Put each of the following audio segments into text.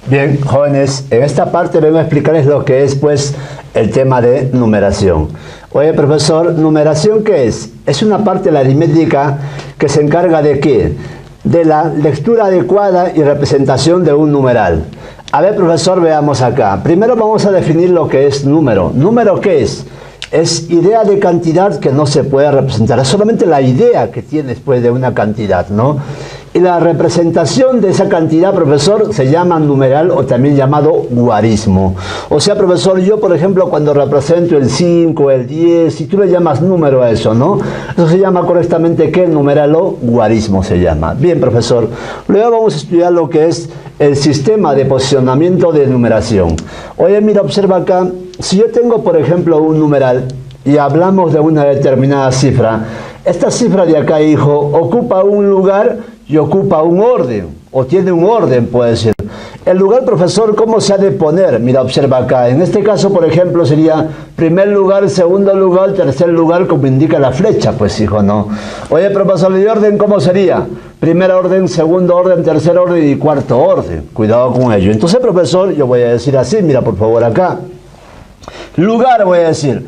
Bien, jóvenes, en esta parte vengo a explicarles lo que es, pues, el tema de numeración. Oye, profesor, ¿numeración qué es? Es una parte de la aritmética que se encarga de ¿qué? De la lectura adecuada y representación de un numeral. A ver, profesor, veamos acá. Primero vamos a definir lo que es número. ¿Número qué es? Es idea de cantidad que no se puede representar. Es solamente la idea que tienes, pues, de una cantidad, ¿no? Y la representación de esa cantidad, profesor, se llama numeral o también llamado guarismo. O sea, profesor, yo, por ejemplo, cuando represento el 5, el 10, si tú le llamas número a eso, ¿no? Eso se llama correctamente, ¿qué? Numeral o guarismo se llama. Bien, profesor. Luego vamos a estudiar lo que es el sistema de posicionamiento de numeración. Oye, mira, observa acá. Si yo tengo, por ejemplo, un numeral y hablamos de una determinada cifra, esta cifra de acá, hijo, ocupa un lugar y ocupa un orden, o tiene un orden, puede ser. El lugar, profesor, ¿cómo se ha de poner? Mira, observa acá. En este caso, por ejemplo, sería primer lugar, segundo lugar, tercer lugar, como indica la flecha, pues, hijo, ¿no? Oye, profesor, ¿de orden cómo sería? Primer orden, segundo orden, tercer orden y cuarto orden. Cuidado con ello. Entonces, profesor, yo voy a decir así, mira, por favor, acá. Lugar, voy a decir.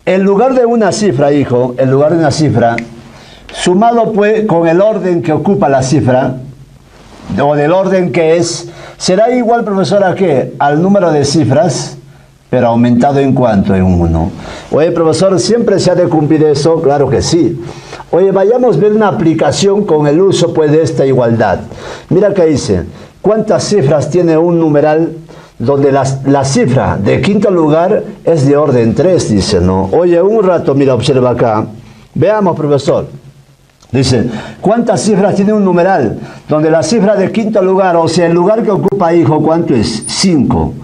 El lugar de una cifra, hijo, el lugar de una cifra, sumado pues con el orden que ocupa la cifra, o del orden que es, será igual, profesor, ¿a qué? Al número de cifras, pero aumentado ¿en cuánto? En 1. Oye, profesor, ¿siempre se ha de cumplir eso? Claro que sí. Oye, vayamos a ver una aplicación con el uso, pues, de esta igualdad. Mira que dice, ¿cuántas cifras tiene un numeral donde la cifra de quinto lugar es de orden 3, dice, ¿no? Oye, un rato, mira, observa acá. Veamos, profesor. Dice, ¿cuántas cifras tiene un numeral? Donde la cifra de quinto lugar, o sea, el lugar que ocupa, hijo, ¿cuánto es? 5.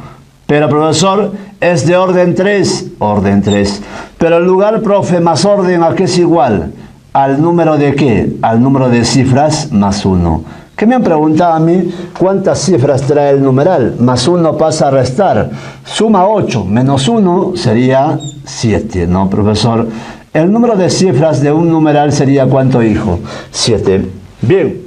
Pero, profesor, es de orden 3. Orden 3. Pero el lugar, profe, más orden, ¿a qué es igual? ¿Al número de qué? Al número de cifras más 1. ¿Qué me han preguntado a mí? ¿Cuántas cifras trae el numeral? Más 1 pasa a restar. Suma 8, menos 1 sería 7, ¿no, profesor? El número de cifras de un numeral sería ¿cuánto, hijo? 7. Bien.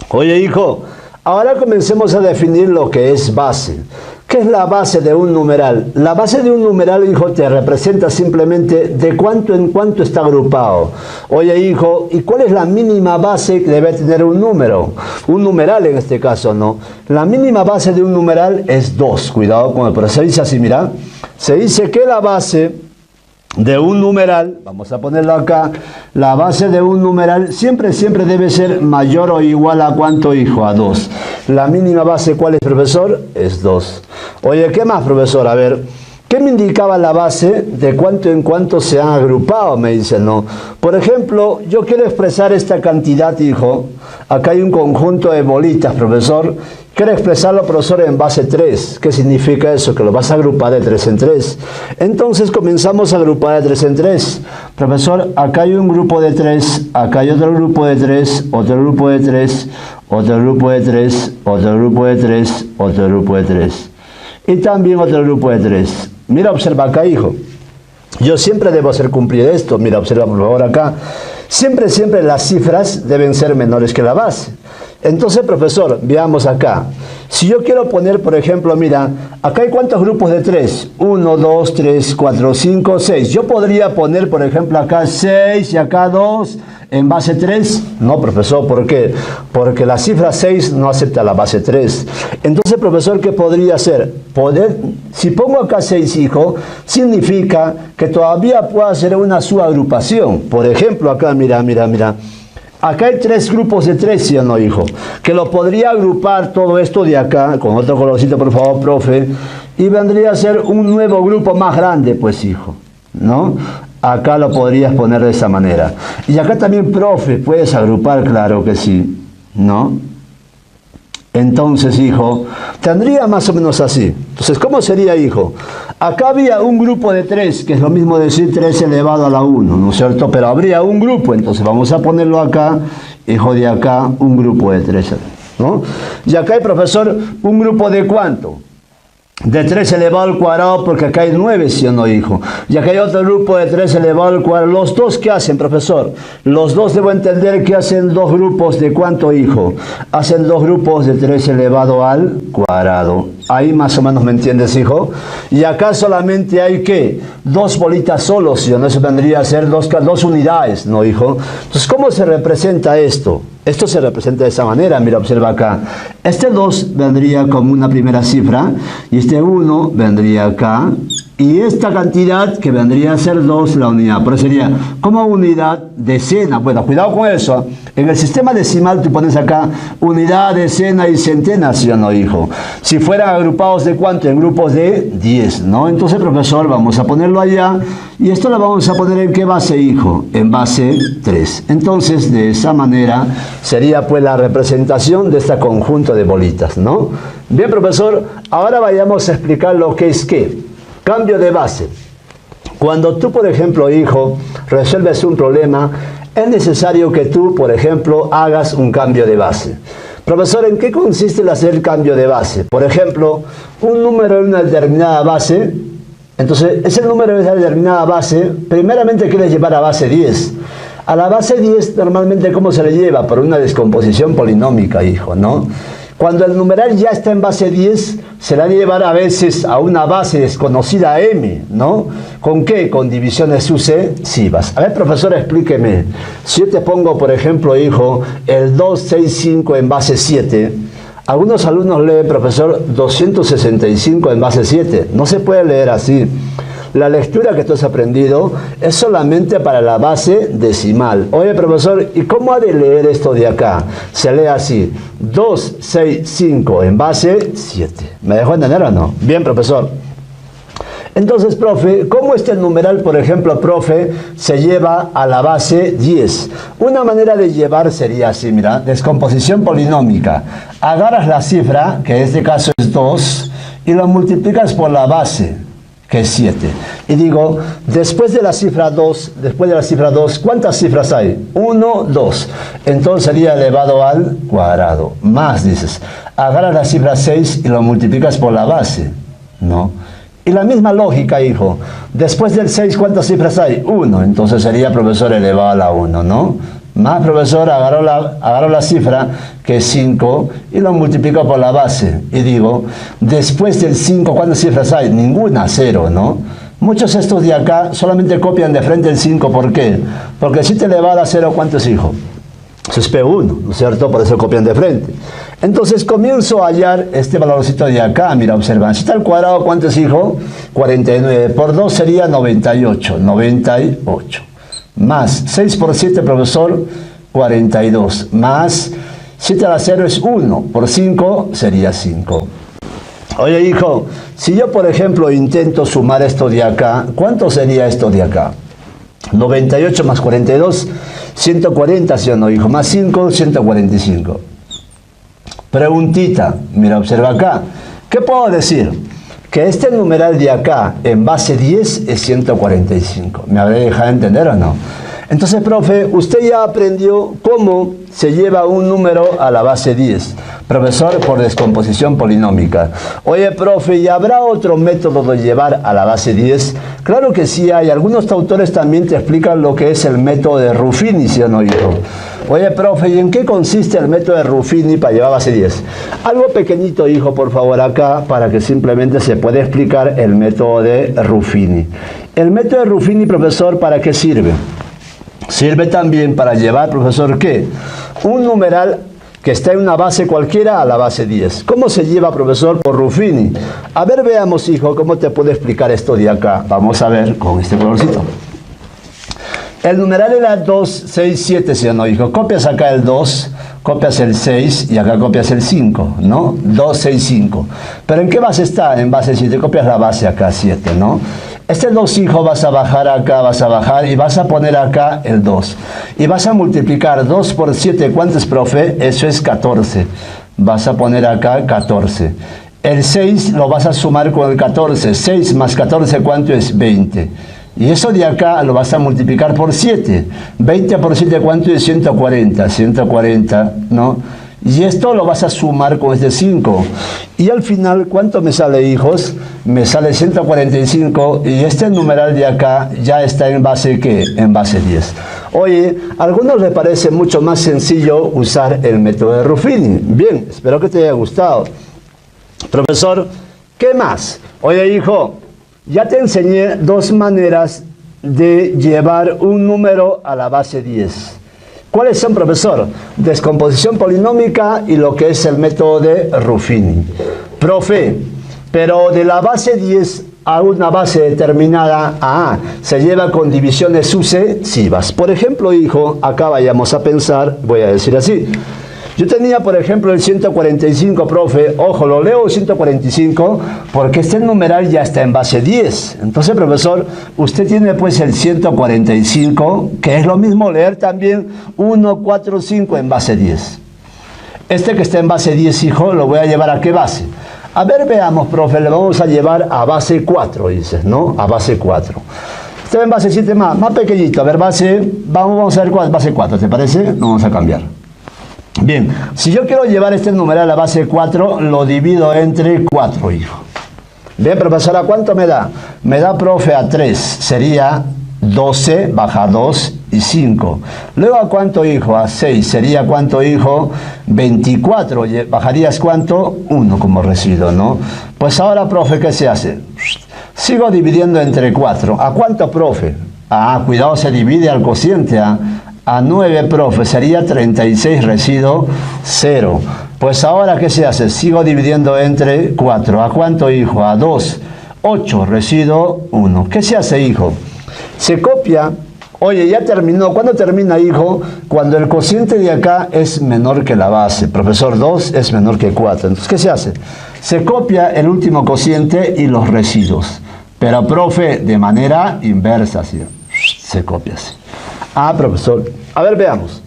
Oye, hijo, ahora comencemos a definir lo que es base. ¿Qué es la base de un numeral? La base de un numeral, hijo, te representa simplemente de cuánto en cuánto está agrupado. Oye, hijo, ¿y cuál es la mínima base que debe tener un número? Un numeral en este caso, ¿no? La mínima base de un numeral es 2. Cuidado con el proceso. Se dice así, mira. Se dice que la base de un numeral, vamos a ponerlo acá, la base de un numeral siempre debe ser mayor o igual a ¿cuánto, hijo? A 2. La mínima base, ¿cuál es, profesor? Es 2. Oye, ¿qué más, profesor? A ver, ¿qué me indicaba la base de cuánto en cuánto se han agrupado? Me dicen, ¿no? Por ejemplo, yo quiero expresar esta cantidad, hijo. Acá hay un conjunto de bolitas, profesor. Quiero expresarlo, profesor, en base 3. ¿Qué significa eso? Que lo vas a agrupar de 3 en 3. Entonces comenzamos a agrupar de 3 en 3. Profesor, acá hay un grupo de 3, acá hay otro grupo de 3, otro grupo de 3, otro grupo de 3, otro grupo de 3, otro grupo de 3. Y también otro grupo de 3. Mira, observa acá, hijo. Yo siempre debo hacer cumplir esto. Mira, observa por favor acá. Siempre las cifras deben ser menores que la base. Entonces, profesor, veamos acá. Si yo quiero poner, por ejemplo, mira, acá hay ¿cuántos grupos de 3? 1, 2, 3, 4, 5, 6. Yo podría poner, por ejemplo, acá 6 y acá 2 en base 3. No, profesor, ¿por qué? Porque la cifra 6 no acepta la base 3. Entonces, profesor, ¿qué podría hacer? Si pongo acá 6, hijo, significa que todavía puedo hacer una subagrupación. Por ejemplo, acá, mira. Acá hay 3 grupos de 3, ¿sí o no, hijo? Que lo podría agrupar todo esto de acá, con otro colorcito, por favor, profe, y vendría a ser un nuevo grupo más grande, pues, hijo, ¿no? Acá lo podrías poner de esa manera. Y acá también, profe, puedes agrupar, claro que sí, ¿no? Entonces, hijo, tendría más o menos así. Entonces, ¿cómo sería, hijo? Acá había un grupo de 3, que es lo mismo decir 3 elevado a la 1, ¿no es cierto? Pero habría un grupo, entonces vamos a ponerlo acá, hijo, de acá, un grupo de 3, ¿no? Y acá hay, profesor, un grupo de ¿cuánto? de 3 elevado al cuadrado, porque acá hay 9, ¿sí o no, hijo? Y acá hay otro grupo de 3 elevado al cuadrado. ¿Los dos qué hacen, profesor? Los dos debo entender que hacen dos grupos de ¿cuánto, hijo? Hacen dos grupos de 3 elevado al cuadrado. Ahí más o menos me entiendes, hijo. Y acá solamente hay, ¿qué? Dos bolitas solos, ¿sí o no? Eso vendría a ser dos unidades, ¿no, hijo? Entonces, ¿cómo se representa esto? Esto se representa de esa manera, mira, observa acá. Este 2 vendría como una primera cifra, y este 1 vendría acá, y esta cantidad que vendría a ser 2 la unidad, pero sería como unidad decena. Bueno, cuidado con eso. En el sistema decimal tú pones acá unidad, decena y centena, ¿sí o no, hijo? Si fueran agrupados de ¿cuánto? En grupos de 10, ¿no? Entonces, profesor, vamos a ponerlo allá, y esto lo vamos a poner ¿en qué base, hijo? En base 3. Entonces, de esa manera sería pues la representación de este conjunto de bolitas, ¿no? Bien, profesor, ahora vayamos a explicar lo que es ¿qué? Cambio de base. Cuando tú, por ejemplo, hijo, resuelves un problema, es necesario que tú, por ejemplo, hagas un cambio de base. Profesor, ¿en qué consiste el hacer el cambio de base? Por ejemplo, un número en una determinada base, entonces ese número de esa determinada base, primeramente quieres llevar a base 10. A la base 10, normalmente, ¿cómo se le lleva? Por una descomposición polinómica, hijo, ¿no? Cuando el numeral ya está en base 10, se la ha de llevar a veces a una base desconocida m, ¿no? ¿Con qué? Con divisiones sucesivas. A ver, profesor, explíqueme. Si yo te pongo, por ejemplo, hijo, el 265 en base 7, algunos alumnos leen, profesor, 265 en base 7. No se puede leer así. La lectura que tú has aprendido es solamente para la base decimal. Oye, profesor, ¿y cómo ha de leer esto de acá? Se lee así, 265 en base 7. ¿Me dejó entender o no? Bien, profesor. Entonces, profe, ¿cómo este numeral, por ejemplo, profe, se lleva a la base 10? Una manera de llevar sería así, mira, descomposición polinómica. Agarras la cifra, que en este caso es 2, y lo multiplicas por la base, que es 7. Y digo, después de la cifra 2, ¿cuántas cifras hay? 1, 2. Entonces sería elevado al cuadrado. Más, dices, agarras la cifra 6 y lo multiplicas por la base, ¿no? Y la misma lógica, hijo. Después del 6, ¿cuántas cifras hay? 1. Entonces sería, profesor, elevado a la 1, ¿no? Más, profesor, agarro la cifra, que es 5, y lo multiplico por la base. Y digo, después del 5, ¿cuántas cifras hay? Ninguna, 0, ¿no? Muchos estos de acá solamente copian de frente el 5. ¿Por qué? Porque si te elevado a 0, ¿cuánto es, hijo? Eso es P1, ¿no es cierto? Por eso copian de frente. Entonces comienzo a hallar este valorcito de acá. Mira, observa. Si está al cuadrado, ¿cuánto es, hijo? 49. Por 2 sería 98. 98. Más 6 por 7, profesor, 42. Más 7 a la 0 es 1. Por 5 sería 5. Oye, hijo, si yo, por ejemplo, intento sumar esto de acá, ¿cuánto sería esto de acá? 98 más 42, 140, ¿sí o no, hijo? Más 5, 145. Preguntita, mira, observa acá. ¿Qué puedo decir? Que este numeral de acá, en base 10, es 145. ¿Me habré dejado entender o no? Entonces, profe, usted ya aprendió cómo se lleva un número a la base 10. Profesor, por descomposición polinómica. Oye, profe, ¿y habrá otro método de llevar a la base 10? Claro que sí hay. Algunos autores también te explican lo que es el método de Ruffini, ¿sí o no, hijo? Oye, profe, ¿y en qué consiste el método de Ruffini para llevar a base 10? Algo pequeñito, hijo, por favor, acá, para que simplemente se pueda explicar el método de Ruffini. El método de Ruffini, profesor, ¿para qué sirve? Sirve también para llevar, profesor, ¿qué? Un numeral que está en una base cualquiera a la base 10. ¿Cómo se lleva, profesor? Por Ruffini. A ver, veamos, hijo, ¿cómo te puedo explicar esto de acá? Vamos a ver con este colorcito. El numeral era 2, 6, 7, ¿sí o no, hijo? Copias acá el 2, copias el 6 y acá copias el 5, ¿no? 2, 6, 5. ¿Pero en qué base está? En base 7, copias la base acá, 7, ¿no? Este 2, hijo, vas a bajar acá, vas a bajar y vas a poner acá el 2. Y vas a multiplicar 2 por 7, ¿cuánto es, profe? Eso es 14. Vas a poner acá 14. El 6 lo vas a sumar con el 14. 6 más 14, ¿cuánto es? 20. Y eso de acá lo vas a multiplicar por 7. 20 por 7, ¿cuánto es? 140. 140, ¿no? Y esto lo vas a sumar con este 5. Y al final, ¿cuánto me sale, hijos? Me sale 145 y este numeral de acá ya está en base, ¿qué? En base 10. Oye, a algunos les parece mucho más sencillo usar el método de Ruffini. Bien, espero que te haya gustado. Profesor, ¿qué más? Oye, hijo, ya te enseñé dos maneras de llevar un número a la base 10. ¿Cuáles son, profesor? Descomposición polinómica y lo que es el método de Ruffini. Profe, pero de la base 10 a una base determinada se lleva con divisiones sucesivas. Por ejemplo, hijo, acá vayamos a pensar, voy a decir así. Yo tenía, por ejemplo, el 145, profe. Ojo, lo leo 145 porque este numeral ya está en base 10. Entonces, profesor, usted tiene pues el 145, que es lo mismo leer también 145 en base 10. Este que está en base 10, hijo, lo voy a llevar ¿a qué base? A ver, veamos, profe, le vamos a llevar a base 4, dices, ¿no? A base 4. Está en base 7 más pequeñito. A ver, vamos a ver cuál es base 4, ¿te parece? Vamos a cambiar. Bien, si yo quiero llevar este numeral a la base 4, lo divido entre 4, hijo. Bien, profesora, ¿cuánto me da? Me da, profe, a 3. Sería 12, baja 2 y 5. Luego, ¿a cuánto, hijo? A 6. Sería, ¿cuánto, hijo? 24. ¿Bajarías cuánto? 1 como residuo, ¿no? Pues ahora, profe, ¿qué se hace? Sigo dividiendo entre 4. ¿A cuánto, profe? Cuidado, se divide al cociente, A 9, profe, sería 36, residuo 0. Pues ahora, ¿qué se hace? Sigo dividiendo entre 4. ¿A cuánto, hijo? A 2. 8, residuo 1. ¿Qué se hace, hijo? Se copia. Oye, ya terminó. ¿Cuándo termina, hijo? Cuando el cociente de acá es menor que la base. Profesor, 2 es menor que 4. Entonces, ¿qué se hace? Se copia el último cociente y los residuos. Pero, profe, de manera inversa, ¿sí? Se copia así. Profesor, a ver, veamos.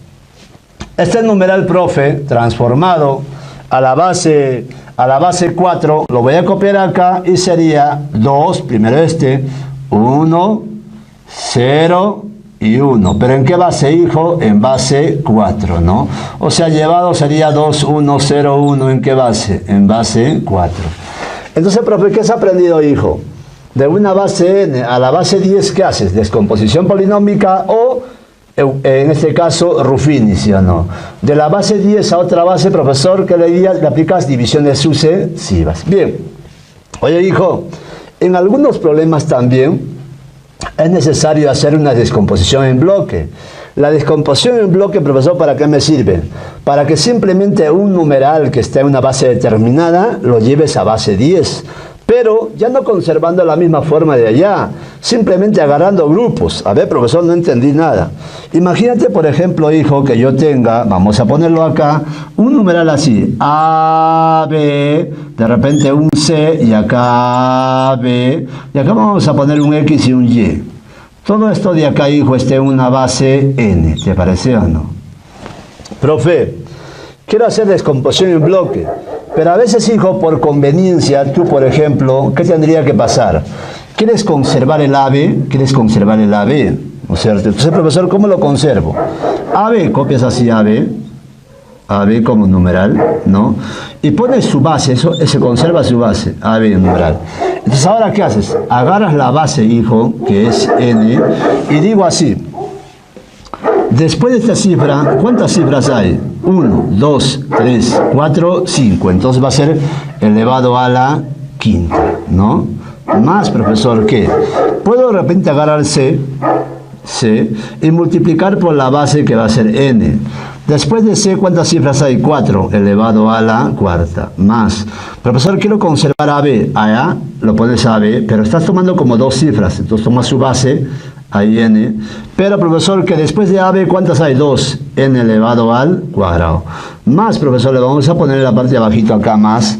Este numeral, profe, transformado a la base 4, lo voy a copiar acá y sería 2, primero 1, 0 y 1. ¿Pero en qué base, hijo? En base 4, ¿no? O sea, llevado sería 2, 1, 0, 1. ¿En qué base? En base 4. Entonces, profe, ¿qué has aprendido, hijo? De una base n a la base 10, ¿qué haces? Descomposición polinómica o, en este caso, Ruffini, ¿sí o no? De la base 10 a otra base, profesor, ¿qué le aplicas? Divisiones sucesivas. Bien. Oye, hijo, en algunos problemas también es necesario hacer una descomposición en bloque. La descomposición en bloque, profesor, ¿para qué me sirve? Para que simplemente un numeral que esté en una base determinada lo lleves a base 10. Pero ya no conservando la misma forma de allá, simplemente agarrando grupos. A ver, profesor, no entendí nada. Imagínate, por ejemplo, hijo, que yo tenga, vamos a ponerlo acá, un numeral así, A, B, de repente un C, y acá B, y acá vamos a poner un X y un Y. Todo esto de acá, hijo, esté en una base N, ¿te parece o no? Profe, quiero hacer descomposición en bloque. Pero a veces, hijo, por conveniencia, tú, por ejemplo, ¿qué tendría que pasar? ¿Quieres conservar el AB? ¿Quieres conservar el AB? ¿No es cierto? Entonces, profesor, ¿cómo lo conservo? AB, copias así AB como numeral, ¿no? Y pones su base, eso se conserva su base, AB numeral. Entonces, ¿ahora qué haces? Agarras la base, hijo, que es N, y digo así. Después de esta cifra, ¿cuántas cifras hay? 1, 2, 3, 4, 5. Entonces va a ser elevado a la quinta, ¿no? Más, profesor, ¿qué? Puedo de repente agarrar C, y multiplicar por la base que va a ser N. Después de C, ¿cuántas cifras hay? 4, elevado a la cuarta. Más. Profesor, quiero conservar AB. Allá lo pones AB, pero estás tomando como dos cifras. Entonces tomas su base, ahí N. Pero, profesor, que después de AB, ¿cuántas hay? 2, N elevado al cuadrado. Más, profesor, le vamos a poner en la parte de abajito acá más.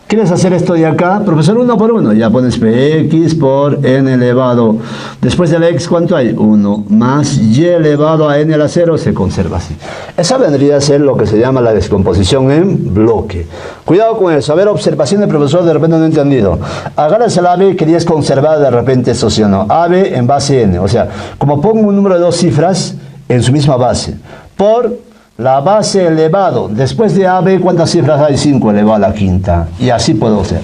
¿Quieres hacer esto de acá? Profesor, 1 por 1. Ya pones px por n elevado. Después de la x, ¿cuánto hay? 1 más y elevado a n a la 0 se conserva así. Esa vendría a ser lo que se llama la descomposición en bloque. Cuidado con eso. A ver, observación del profesor, de repente no he entendido. Agarras el AB, querías conservar de repente eso, ¿sí o no? AB en base n. O sea, como pongo un número de dos cifras en su misma base. Por la base elevado. Después de AB, ¿cuántas cifras hay? 5 elevado a la quinta. Y así puedo hacer.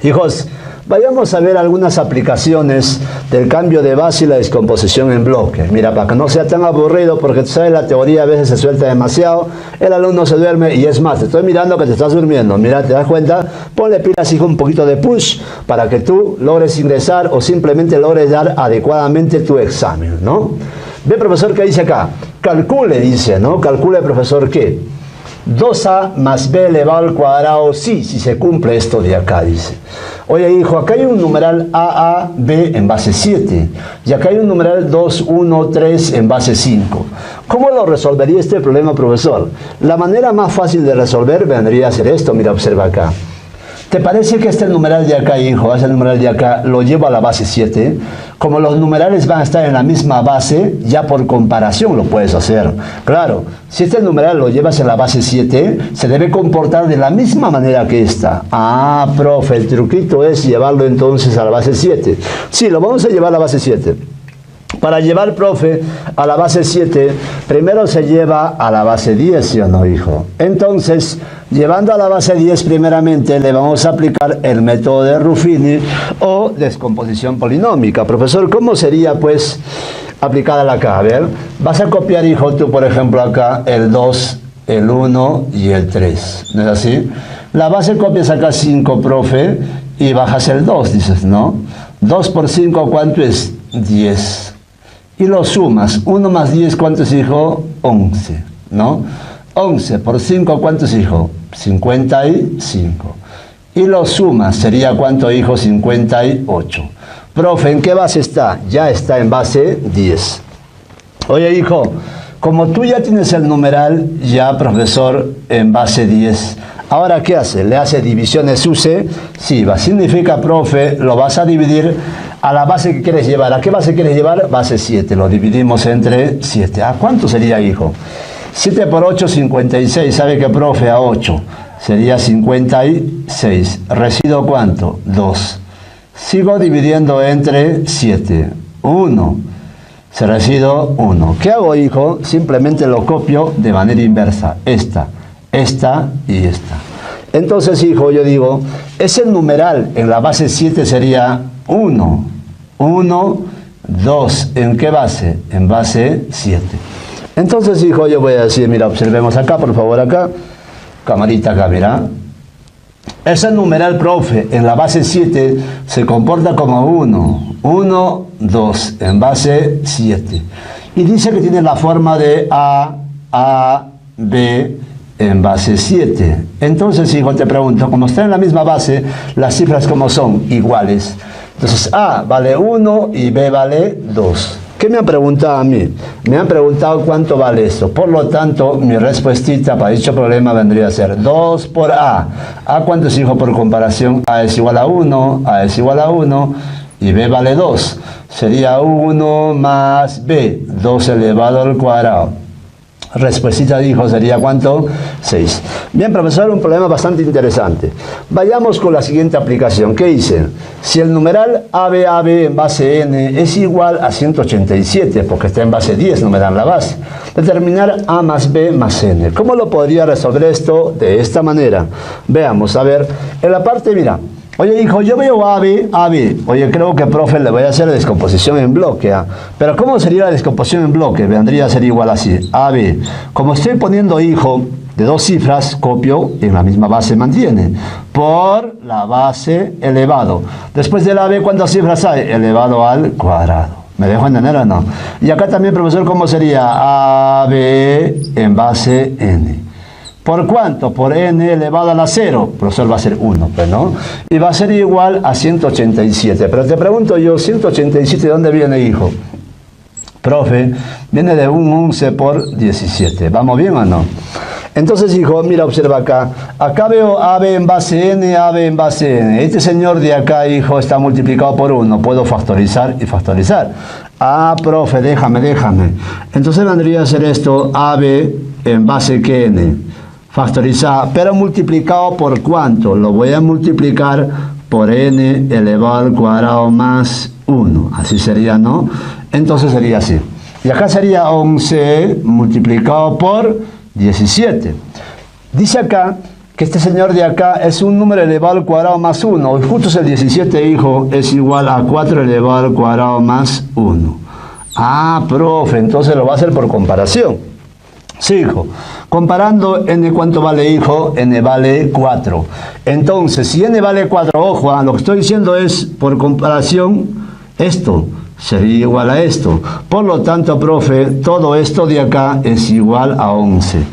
Hijos, vayamos a ver algunas aplicaciones del cambio de base y la descomposición en bloque. Mira, para que no sea tan aburrido, porque tú sabes, la teoría a veces se suelta demasiado, el alumno se duerme y es más, te estoy mirando que te estás durmiendo. Mira, ¿te das cuenta? Ponle pilas, hijo, un poquito de push para que tú logres ingresar o simplemente logres dar adecuadamente tu examen, ¿no? Ve, profesor, ¿qué dice acá? Calcule, dice, ¿no? Calcule, profesor, ¿qué? 2a más b elevado al cuadrado, sí, si se cumple esto de acá, dice. Oye, hijo, acá hay un numeral AAB en base 7. Y acá hay un numeral 2, 1, 3 en base 5. ¿Cómo lo resolvería este problema, profesor? La manera más fácil de resolver vendría a ser esto. Mira, observa acá. ¿Te parece que este numeral de acá, hijo, este numeral de acá, lo llevo a la base 7? Como los numerales van a estar en la misma base, ya por comparación lo puedes hacer. Claro, si este numeral lo llevas en la base 7, se debe comportar de la misma manera que esta. Ah, profe, el truquito es llevarlo entonces a la base 7. Sí, lo vamos a llevar a la base 7. Para llevar, profe, a la base 7, primero se lleva a la base 10, ¿sí o no, hijo? Entonces, llevando a la base 10 primeramente, le vamos a aplicar el método de Ruffini o descomposición polinómica. Profesor, ¿cómo sería, pues, aplicada acá? A ver, vas a copiar, hijo, tú, por ejemplo, acá el 2, el 1 y el 3, ¿no es así? La base copias acá 5, profe, y bajas el 2, dices, ¿no? 2 por 5, ¿cuánto es? 10. Y lo sumas. 1 más 10, ¿cuánto es, hijo? 11, ¿no? 11 por 5, ¿cuánto es, hijo? 55. Y lo sumas. ¿Sería cuánto, hijo? 58. Profe, ¿en qué base está? Ya está en base 10. Oye, hijo, como tú ya tienes el numeral, ya, profesor, en base 10, ahora, ¿qué hace? ¿Le hace divisiones UCE? Sí, va. Significa, profe, lo vas a dividir a la base que quieres llevar. ¿A qué base quieres llevar? Base 7. Lo dividimos entre 7. ¿A cuánto sería, hijo? 7 por 8, 56. ¿Sabe qué, profe? A 8. Sería 56. ¿Residuo cuánto? 2. Sigo dividiendo entre 7. 1. Se residuo 1. ¿Qué hago, hijo? Simplemente lo copio de manera inversa. Esta y esta. Entonces, hijo, yo digo, ese numeral en la base 7 sería 1, 1, 2. ¿En qué base? En base 7. Entonces, hijo, yo voy a decir, mira, observemos acá, por favor, acá. Camarita acá, mira. Ese numeral, profe, en la base 7 se comporta como 1, 1, 2, en base 7. Y dice que tiene la forma de A, B, en base 7. Entonces, hijo, te pregunto, como está en la misma base, las cifras como son iguales. Entonces, A vale 1 y B vale 2. ¿Qué me han preguntado a mí? Me han preguntado cuánto vale esto. Por lo tanto, mi respuestita para dicho problema vendría a ser 2 por A. ¿A cuánto es, hijo, por comparación? A es igual a 1, A es igual a 1 y B vale 2. Sería 1 más B, 2 elevado al cuadrado. Respuesta, dijo, sería ¿cuánto? 6. Bien, profesor, un problema bastante interesante. Vayamos con la siguiente aplicación. ¿Qué dicen? Si el numeral ABAB en base n es igual a 187, porque está en base 10, no me dan la base, determinar A más B más n. ¿Cómo lo podría resolver esto? De esta manera. Veamos, a ver, en la parte, mira. Oye, hijo, yo veo AB. Oye, creo que, profe, le voy a hacer descomposición en bloque. Pero ¿cómo sería la descomposición en bloque? Vendría a ser igual así. AB. Como estoy poniendo, hijo, de dos cifras, copio y en la misma base mantiene. Por la base elevado. Después del AB, ¿cuántas cifras hay? Elevado al cuadrado. ¿Me dejo entender o no? Y acá también, profesor, ¿cómo sería? AB en base n. ¿Por cuánto? Por n elevado a la 0. Profesor, va a ser 1, pues, ¿no? Y va a ser igual a 187. Pero te pregunto yo, ¿187 de dónde viene, hijo? Profe, viene de un 11 por 17. ¿Vamos bien o no? Entonces, hijo, mira, observa acá. Acá veo AB en base n, AB en base n. Este señor de acá, hijo, está multiplicado por 1. Puedo factorizar y factorizar. Ah, profe, déjame. Entonces vendría a ser esto, AB en base que n. Factorizar, pero multiplicado por ¿cuánto? Lo voy a multiplicar por n elevado al cuadrado más 1. Así sería, ¿no? Entonces sería así. Y acá sería 11 multiplicado por 17. Dice acá que este señor de acá es un número elevado al cuadrado más 1. Y justo es el 17, hijo, es igual a 4 elevado al cuadrado más 1. Ah, profe, entonces lo va a hacer por comparación. Sí, hijo. Comparando, n ¿cuánto vale, hijo? N vale 4. Entonces, si n vale 4, ojo, lo que estoy diciendo es, por comparación, esto sería igual a esto. Por lo tanto, profe, todo esto de acá es igual a 11.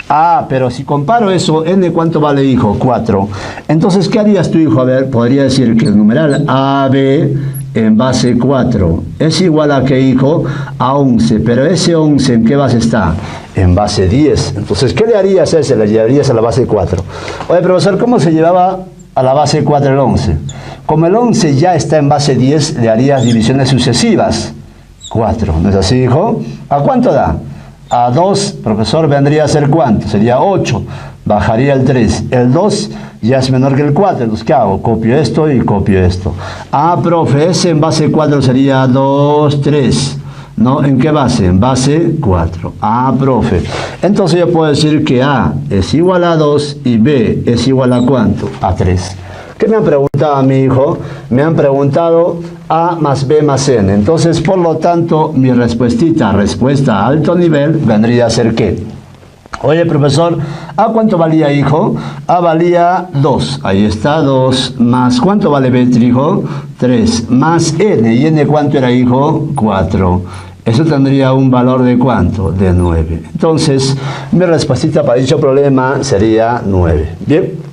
Ah, pero si comparo eso, n ¿cuánto vale, hijo? 4. Entonces, ¿qué harías tú, hijo? A ver, podría decir que el numeral AB en base 4 es igual a, ¿qué, hijo? A 11. Pero ese 11, ¿en qué base está? En base 10. Entonces, ¿qué le harías a ese? Le llevarías a la base 4. Oye, profesor, ¿cómo se llevaba a la base 4 el 11? Como el 11 ya está en base 10, le harías divisiones sucesivas. 4, ¿no es así, hijo? ¿A cuánto da? A 2, profesor, vendría a ser ¿cuánto? Sería 8. Bajaría el 3. El 2 ya es menor que el 4. Entonces, ¿qué hago? Copio esto y copio esto. Ah, profe, ese en base 4 sería 2, 3. ¿No? ¿En qué base? En base 4. Ah, profe. Entonces yo puedo decir que A es igual a 2 y B es igual a ¿cuánto? A 3. ¿Qué me han preguntado a mi hijo? Me han preguntado A más B más N. Entonces, por lo tanto, mi respuesta a alto nivel, vendría a ser ¿qué? Oye, profesor, ¿A cuánto valía, hijo? A valía 2. Ahí está, 2 más, ¿cuánto vale B, hijo? 3 más N. ¿Y N cuánto era, hijo? 4. Eso tendría un valor de ¿cuánto? De 9. Entonces, mi respuesta para dicho problema sería 9. Bien.